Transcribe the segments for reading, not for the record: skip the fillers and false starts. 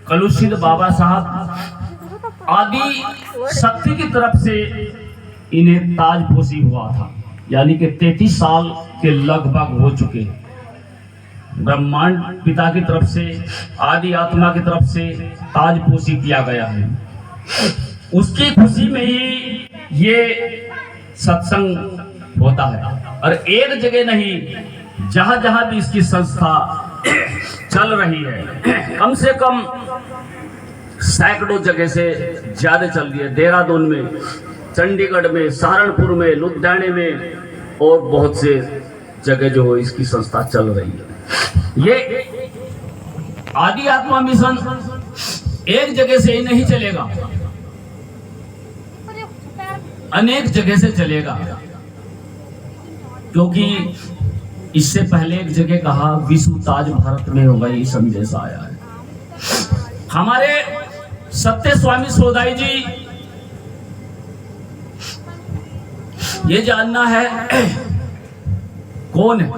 कलुषित बाबा साहब आदि शक्ति की तरफ से इन्हें ताजपोशी हुआ था, यानी कि 33 साल के लगभग हो चुके हैं। ब्रह्मांड पिता की तरफ से, आदि आत्मा की तरफ से ताजपोशी किया गया है। उसकी खुशी में ही ये सत्संग होता है। और एक जगह नहीं, जहां जहां भी इसकी संस्था चल रही है, कम से कम सैकड़ों जगह से ज्यादा चल रही है। देहरादून में, चंडीगढ़ में, सहारनपुर में, लुधियाने में और बहुत से जगह जो है इसकी संस्था चल रही है। ये आदि आत्मा मिशन एक जगह से ही नहीं चलेगा, अनेक जगह से चलेगा। क्योंकि इससे पहले एक जगह कहा विश्व ताज भारत में होगा, ये संदेश आया है। हमारे सत्य स्वामी सोदाई जी, ये जानना है कौन है।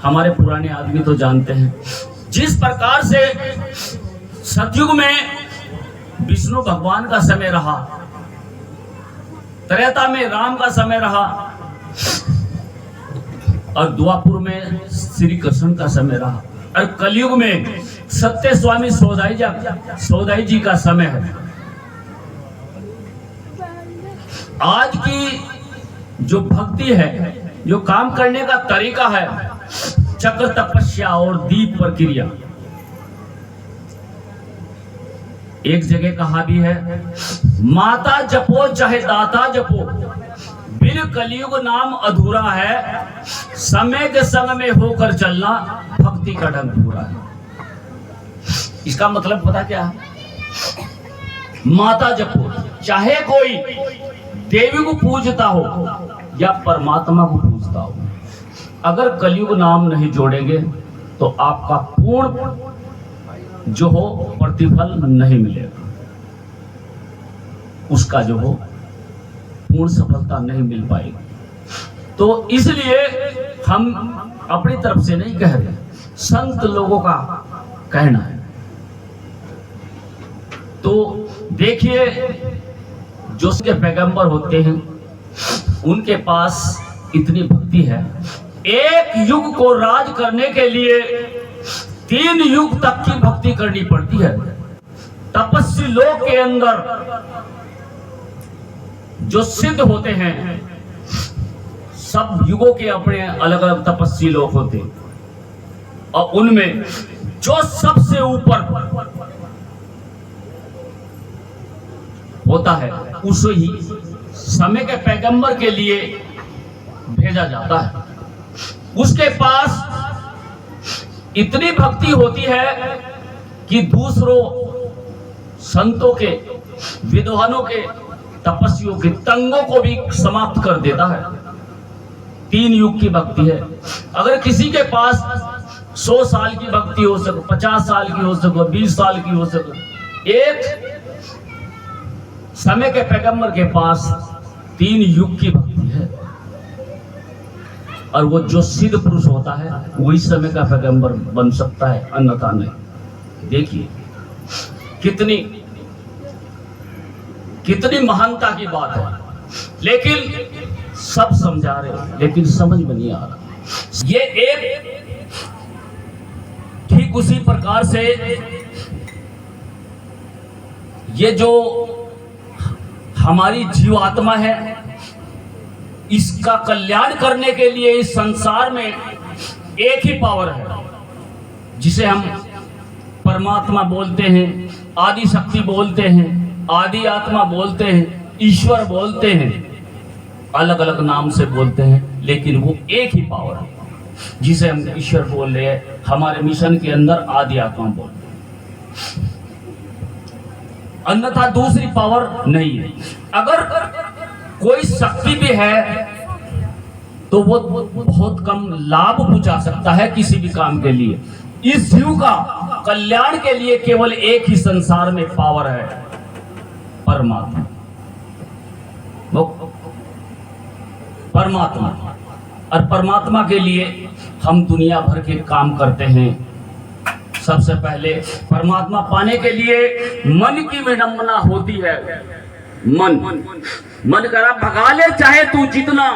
हमारे पुराने आदमी तो जानते हैं। जिस प्रकार से सतयुग में विष्णु भगवान का समय रहा, त्रेता में राम का समय रहा और द्वापुर में श्री कृष्ण का समय रहा, और कलयुग में सत्य स्वामी सोदाई जी का समय है। आज की जो भक्ति है, जो काम करने का तरीका है, चक्र तपस्या और दीप प्रक्रिया। एक जगह कहा भी है, माता जपो चाहे दाता जपो, बिन कलयुग नाम अधूरा है, समय के संग में होकर चलना भक्ति का ढंग पूरा है। इसका मतलब पता क्या है? माता जपो, चाहे कोई देवी को पूजता हो या परमात्मा को पूजता हो, अगर कलयुग नाम नहीं जोड़ेंगे तो आपका पूर्ण जो हो प्रतिफल नहीं मिलेगा, उसका जो हो पूर्ण सफलता नहीं मिल पाएगी। तो इसलिए हम अपनी तरफ से नहीं कह रहे, संत लोगों का कहना है। तो देखिए, जो उसके पैगंबर होते हैं उनके पास इतनी भक्ति है। एक युग को राज करने के लिए 3 युग तक की भक्ति करनी पड़ती है। तपस्वी लोग के अंदर जो सिद्ध होते हैं, सब युगों के अपने अलग अलग तपस्वी लोग होते हैं, और उनमें जो सबसे ऊपर होता है उसे ही समय के पैगंबर के लिए भेजा जाता है। उसके पास इतनी भक्ति होती है कि दूसरों संतों के, विद्वानों के, तपस्वियों के तंगों को भी समाप्त कर देता है। 3 युग की भक्ति है। अगर किसी के पास 100 साल की भक्ति हो सके, 50 साल की हो सके, 20 साल की हो सके, एक समय के पैगंबर के पास 3 युग की भक्ति है। और वो जो सिद्ध पुरुष होता है वही समय का पैगंबर बन सकता है, अन्यथा नहीं। देखिए कितनी महानता की बात है। लेकिन सब समझा रहे, लेकिन समझ में नहीं आ रहा। ये एक ठीक उसी प्रकार से ये जो हमारी जीवात्मा है, इसका कल्याण करने के लिए इस संसार में एक ही पावर है, जिसे हम परमात्मा बोलते हैं, आदि शक्ति बोलते हैं, आदि आत्मा बोलते हैं, ईश्वर बोलते हैं, अलग अलग नाम से बोलते हैं, लेकिन वो एक ही पावर है जिसे हम ईश्वर बोल रहे हैं। हमारे मिशन के अंदर आदि आत्मा बोल रहे हैं, अन्यथा दूसरी पावर नहीं है। अगर कोई शक्ति भी है तो वो बहुत कम लाभ पहुंचा सकता है किसी भी काम के लिए। इस जीव का कल्याण के लिए केवल एक ही संसार में पावर है, परमात्मा। वो परमात्मा, और परमात्मा के लिए हम दुनिया भर के काम करते हैं, सबसे पहले परमात्मा पाने के लिए मन की विडंबना होती है। मन करा भगा ले चाहे तू जितना,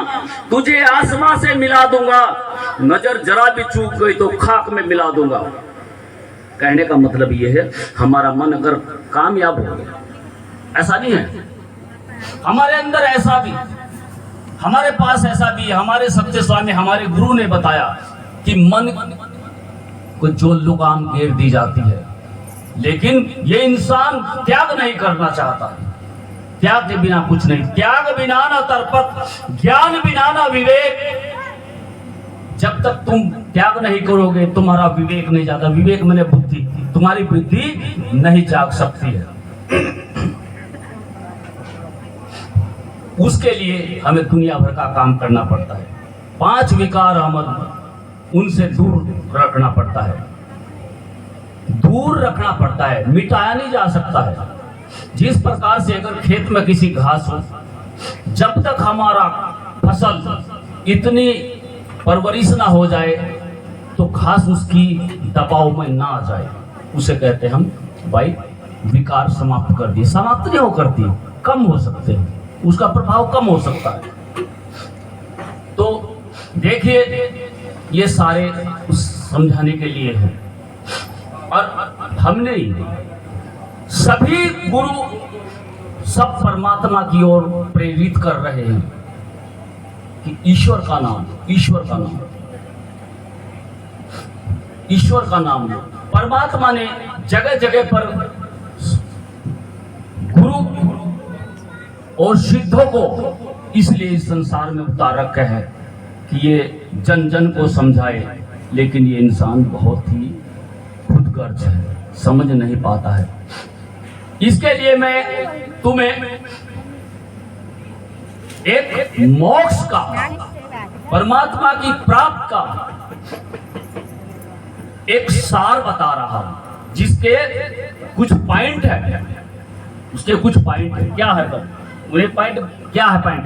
तुझे आसमां से मिला दूंगा, नजर जरा भी चूक गई तो खाक में मिला दूंगा। कहने का मतलब ये है, हमारा मन अगर कामयाब हो गया, ऐसा नहीं है, हमारे अंदर ऐसा भी, हमारे पास ऐसा भी, हमारे सत्य स्वामी हमारे गुरु ने बताया कि मन को जो लगाम घेर दी जाती है, लेकिन ये इंसान त्याग नहीं करना चाहता। त्याग के बिना कुछ नहीं, त्याग बिना न तरपत, ज्ञान बिना न विवेक। जब तक तुम त्याग नहीं करोगे तुम्हारा विवेक नहीं जाता। विवेक मैंने बुद्धि, तुम्हारी बुद्धि नहीं जाग सकती है। उसके लिए हमें दुनिया भर का काम करना पड़ता है। 5 विकार हमें उनसे दूर रखना पड़ता है, दूर रखना पड़ता है, मिटाया नहीं जा सकता है। जिस प्रकार से अगर खेत में किसी घास हो, जब तक हमारा फसल इतनी परवरिश ना हो जाए तो घास उसकी दबाव में ना आ जाए, उसे कहते हैं हम भाई विकार समाप्त कर दिए। समाप्त नहीं हो करती, कम हो सकते हैं, उसका प्रभाव कम हो सकता है। तो देखिए ये सारे समझाने के लिए हैं। और हमने सभी गुरु सब परमात्मा की ओर प्रेरित कर रहे हैं कि ईश्वर का नाम, ईश्वर का नाम, ईश्वर का नाम लो। परमात्मा ने जगह जगह पर गुरु और सिद्धों को इसलिए इस संसार में उतार रखा है कि ये जन जन को समझाए, लेकिन ये इंसान बहुत ही खुदगर्ज है, समझ नहीं पाता है। इसके लिए मैं तुम्हें एक मोक्ष का, परमात्मा की प्राप्त का एक सार बता रहा हूं, जिसके कुछ पॉइंट है, उसके कुछ पॉइंट है। क्या है तो मुझे पॉइंट क्या है? पॉइंट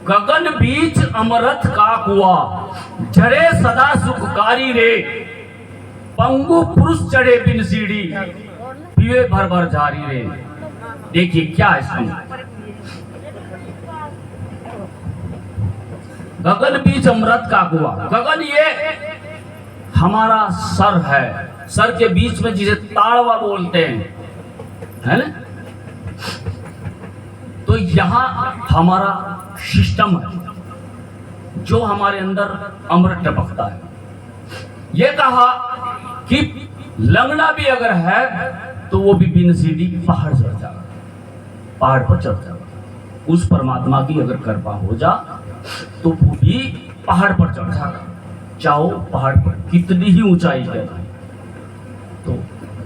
गगन बीच अमृत का कुआ, झरे सदा सुखकारी रे, पंगु पुरुष चढ़े बिन सीढ़ी, पीवे भर भर जारी रे। देखिए क्या है इसमें, गगन बीच अमृत का कुआ। गगन ये हमारा सर है, सर के बीच में जिसे ताड़वा बोलते हैं, है ना? तो यहां हमारा सिस्टम है जो हमारे अंदर अमृत टपकता है। ये कहा कि लंगड़ा भी अगर है तो वो भी बिन सीढ़ी पहाड़ चढ़ जाएगा, पहाड़ पर चढ़ जाएगा। उस परमात्मा की अगर कृपा हो जा तो वो भी पहाड़ पर चढ़ जाएगा, चाहो पहाड़ पर कितनी ही ऊंचाई है। तो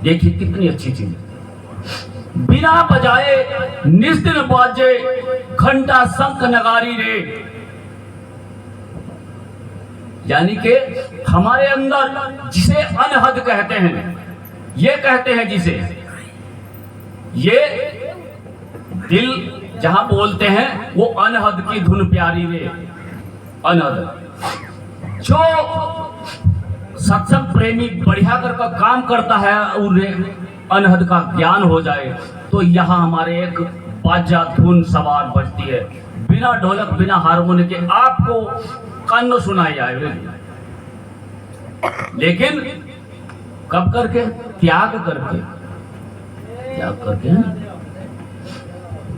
देखिए कितनी अच्छी चीज है। बिना बजाए निस्दिन बाजे, घंटा शंख नगारी रे। यानी कि हमारे अंदर जिसे अनहद कहते हैं, ये कहते हैं जिसे, ये दिल जहां बोलते हैं वो अनहद की धुन प्यारी रे, अनहद। जो सत्संग प्रेमी बढ़िया कर का काम करता है, उन्हें अनहद का ज्ञान हो जाए, तो यहाँ हमारे एक बाजा धुन सवार बजती है, बिना ढोलक बिना हारमोनियम के आपको कान सुनाई आए। लेकिन कब करके? त्याग करके, त्याग करके।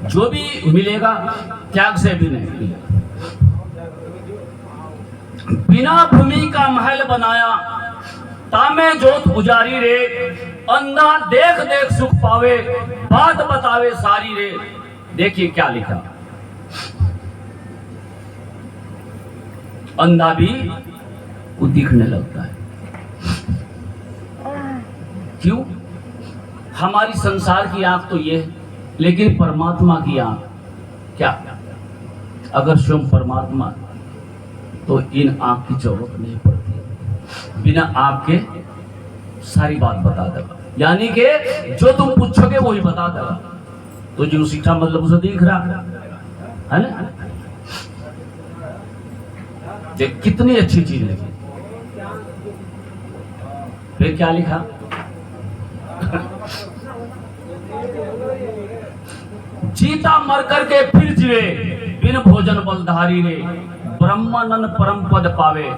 जो भी मिलेगा त्याग से भी नहीं मिलेगा। बिना भूमि का महल बनाया, तामे जोत उजारी रे, अंधा देख देख सुख पावे, बात बतावे सारी रे। देखिए क्या लिखा, अंधा भी वो दिखने लगता है। क्यों? हमारी संसार की आंख तो ये है, लेकिन परमात्मा की आंख क्या? अगर स्वयं परमात्मा, तो इन आंख की जरूरत नहीं पड़ती, बिना आंख के सारी बात बता देगा। यानी कि जो तुम पूछोगे वही बता देगा। तो जो सीखा मतलब उसे दिख रहा है ना। देख कितनी अच्छी चीज लिखी। फिर क्या लिखा? जीता मर करके फिर जीवे, बिन भोजन बलधारी रे, ब्रह्मानंद परम पद पावे,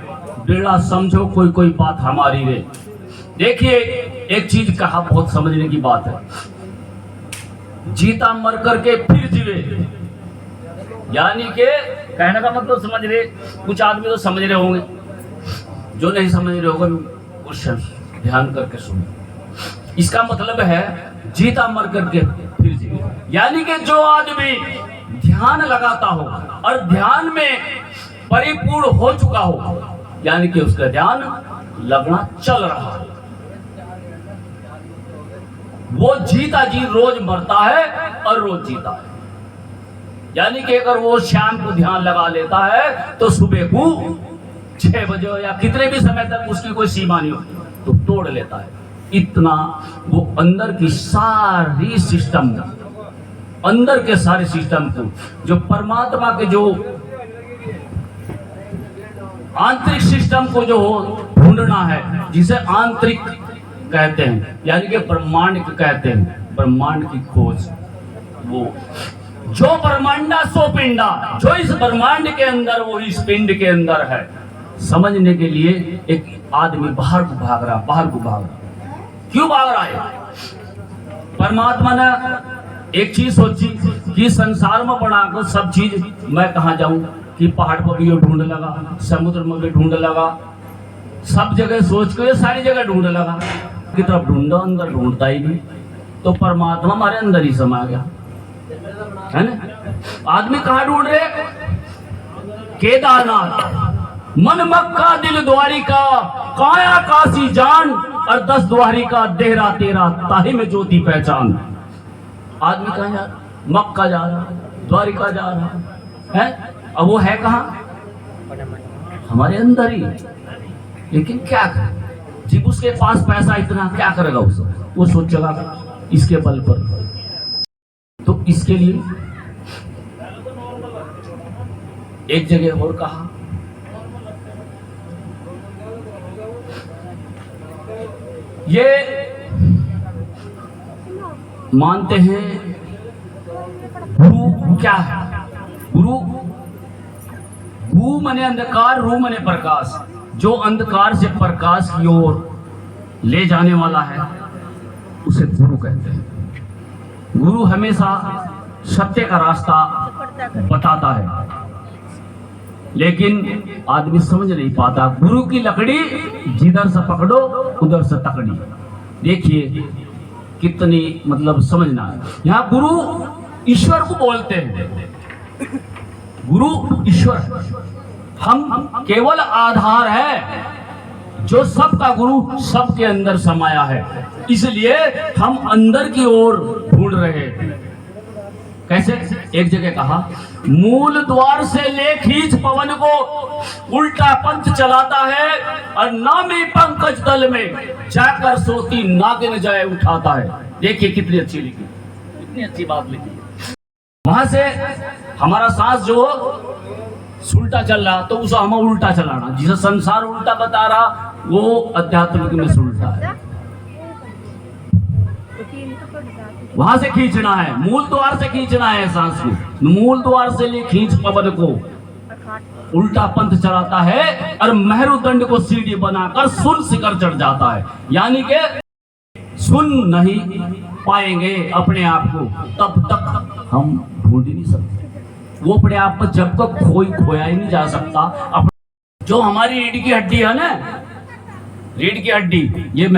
बेड़ा समझो कोई कोई बात हमारी रे। देखिए एक चीज कहा, बहुत समझने की बात है। जीता मर करके फिर जीवे, यानी के कहने का मतलब समझ रहे, कुछ आदमी तो समझ रहे होंगे, जो नहीं समझ रहे होंगे कुछ ध्यान करके सुनो। इसका मतलब है जीता मर करके फिर जीवे, यानी कि जो आदमी ध्यान लगाता हो और ध्यान में परिपूर्ण हो चुका हो, यानी कि उसका ध्यान लगना चल रहा है, वो जीता जी रोज मरता है और रोज जीता है। यानी कि अगर वो शाम को ध्यान लगा लेता है तो सुबह को 6 बजे या कितने भी समय तक उसकी कोई सीमा नहीं होती तो तोड़ लेता है। इतना वो अंदर की सारी सिस्टम, अंदर के सारे सिस्टम को, जो परमात्मा के जो आंतरिक सिस्टम को जो ढूंढना है, जिसे आंतरिक कहते हैं, यानी कि ब्रह्मांड कहते हैं, ब्रह्मांड की खोज, वो जो ब्रह्मांडा सो पिंडा, जो इस ब्रह्मांड के अंदर वो इस पिंड के अंदर है, समझने के लिए एक आदमी बाहर को भाग रहा, बाहर को भाग रहा। क्यों भाग रहा है? परमात्मा ने एक चीज सोची कि संसार में बनाकर सब चीज मैं कहाँ जाऊं, कि पहाड़ पर भी ढूंढ लगा, समुद्र में भी ढूंढ लगा, सब जगह सोच के सारी जगह ढूंढ लगा, की तरफ ढूंढा, अंदर ढूंढता ही नहीं, तो परमात्मा हमारे अंदर ही समा गया, है ना। आदमी कहाँ ढूंढ रहे? केदारनाथ, मन मक्का दिल द्वारिका, काया काशी जान, और 10 द्वारिका देहरा तेरा, ताही में ज्योति पहचान। आदमी कहाँ जा रहा? मक्का जा रहा, द्वारिका जा रहा है, अब वो है कहाँ? हमारे अंदर ही। लेकिन क्या करे, जब उसके पास पैसा इतना, क्या करेगा उसे? वो सोचेगा इसके बल पर, तो इसके लिए एक जगह और कहा, ये मानते हैं गुरु क्या है? गुरु, गु मने अंधकार, रू मने प्रकाश, जो अंधकार से प्रकाश की ओर ले जाने वाला है उसे गुरु कहते हैं। गुरु हमेशा सत्य का रास्ता बताता है, लेकिन आदमी समझ नहीं पाता। गुरु की लकड़ी जिधर से पकड़ो उधर से तकड़ी। देखिए कितनी मतलब समझना है। यहाँ गुरु ईश्वर को बोलते हैं, गुरु ईश्वर, हम केवल आधार है, जो सबका गुरु सबके अंदर समाया है, इसलिए हम अंदर की ओर ढूंढ रहे हैं। कैसे? एक जगह कहा, मूल द्वार से ले खींच पवन को, उल्टा पंथ चलाता है, और नामी पंकज तल में जाकर सोती नागिन जाए उठाता है। देखिए कितनी अच्छी लिखी, कितनी अच्छी बात लिखी। वहां से हमारा सांस जो उल्टा चल रहा, तो उसे हमें उल्टा चलाना, जिसे संसार उल्टा बता रहा वो अध्यात्मिक में उल्टा है। वहां से खींचना है, मूल द्वार से खींचना है सांस को, मूल द्वार से ले खींच पवन को, उल्टा पंथ चलाता है और मेरुदंड को सीढ़ी बनाकर सुन शिखर चढ़ जाता है। यानी कि सुन नहीं पाएंगे अपने आप को तब तक हम ढूंढ ही नहीं सकते। वो अपने आप पर जब तक खोया ही नहीं जा सकता। जो हमारी रीढ़ की हड्डी है ना, रीढ़ की हड्डी, ये